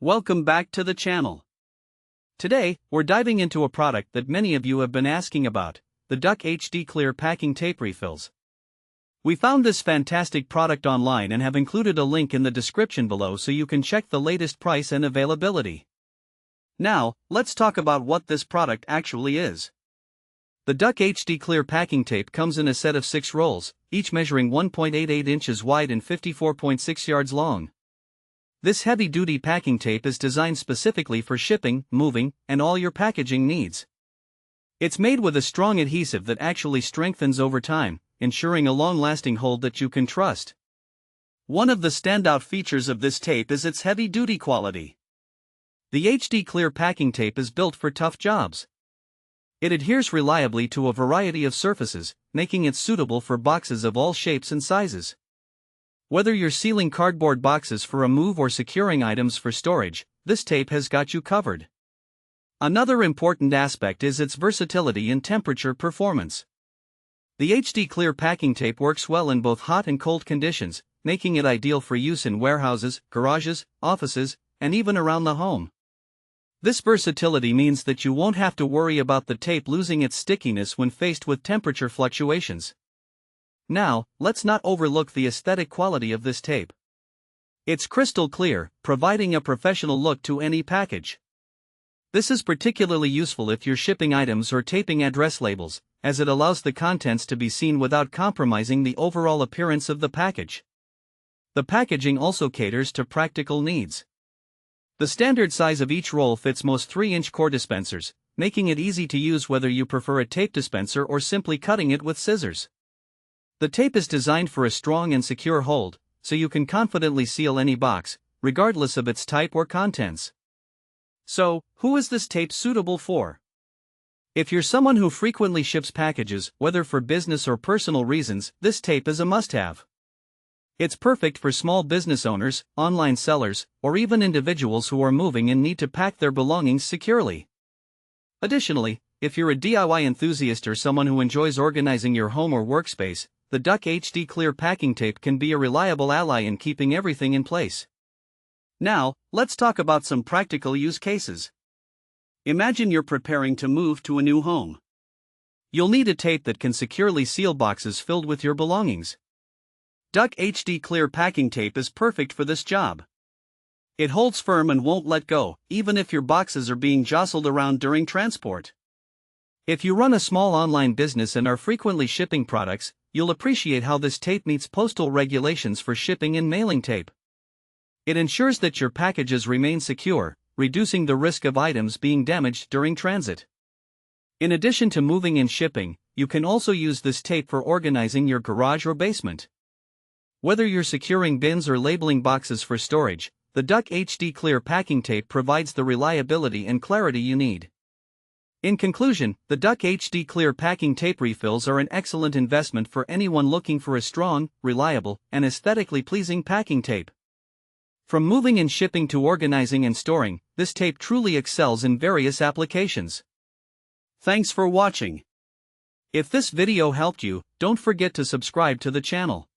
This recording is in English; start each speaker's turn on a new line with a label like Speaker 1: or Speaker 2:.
Speaker 1: Welcome back to the channel. Today, we're diving into a product that many of you have been asking about, the Duck HD Clear Packing Tape Refills. We found this fantastic product online and have included a link in the description below so you can check the latest price and availability. Now, let's talk about what this product actually is. The Duck HD Clear Packing Tape comes in a set of 6 rolls, each measuring 1.88 inches wide and 54.6 yards long. This heavy-duty packing tape is designed specifically for shipping, moving, and all your packaging needs. It's made with a strong adhesive that actually strengthens over time, ensuring a long-lasting hold that you can trust. One of the standout features of this tape is its heavy-duty quality. The HD Clear Packing Tape is built for tough jobs. It adheres reliably to a variety of surfaces, making it suitable for boxes of all shapes and sizes. Whether you're sealing cardboard boxes for a move or securing items for storage, this tape has got you covered. Another important aspect is its versatility in temperature performance. The HD Clear Packing Tape works well in both hot and cold conditions, making it ideal for use in warehouses, garages, offices, and even around the home. This versatility means that you won't have to worry about the tape losing its stickiness when faced with temperature fluctuations. Now, let's not overlook the aesthetic quality of this tape. It's crystal clear, providing a professional look to any package. This is particularly useful if you're shipping items or taping address labels, as it allows the contents to be seen without compromising the overall appearance of the package. The packaging also caters to practical needs. The standard size of each roll fits most 3-inch core dispensers, making it easy to use whether you prefer a tape dispenser or simply cutting it with scissors. The tape is designed for a strong and secure hold, so you can confidently seal any box, regardless of its type or contents. So, who is this tape suitable for? If you're someone who frequently ships packages, whether for business or personal reasons, this tape is a must-have. It's perfect for small business owners, online sellers, or even individuals who are moving and need to pack their belongings securely. Additionally, if you're a DIY enthusiast or someone who enjoys organizing your home or workspace, the Duck HD Clear Packing Tape can be a reliable ally in keeping everything in place. Now, let's talk about some practical use cases. Imagine you're preparing to move to a new home. You'll need a tape that can securely seal boxes filled with your belongings. Duck HD Clear Packing Tape is perfect for this job. It holds firm and won't let go, even if your boxes are being jostled around during transport. If you run a small online business and are frequently shipping products, you'll appreciate how this tape meets postal regulations for shipping and mailing tape. It ensures that your packages remain secure, reducing the risk of items being damaged during transit. In addition to moving and shipping, you can also use this tape for organizing your garage or basement. Whether you're securing bins or labeling boxes for storage, the Duck HD Clear Packing Tape provides the reliability and clarity you need. In conclusion, the Duck HD Clear Packing Tape refills are an excellent investment for anyone looking for a strong, reliable, and aesthetically pleasing packing tape. From moving and shipping to organizing and storing, this tape truly excels in various applications. Thanks for watching. If this video helped you, don't forget to subscribe to the channel.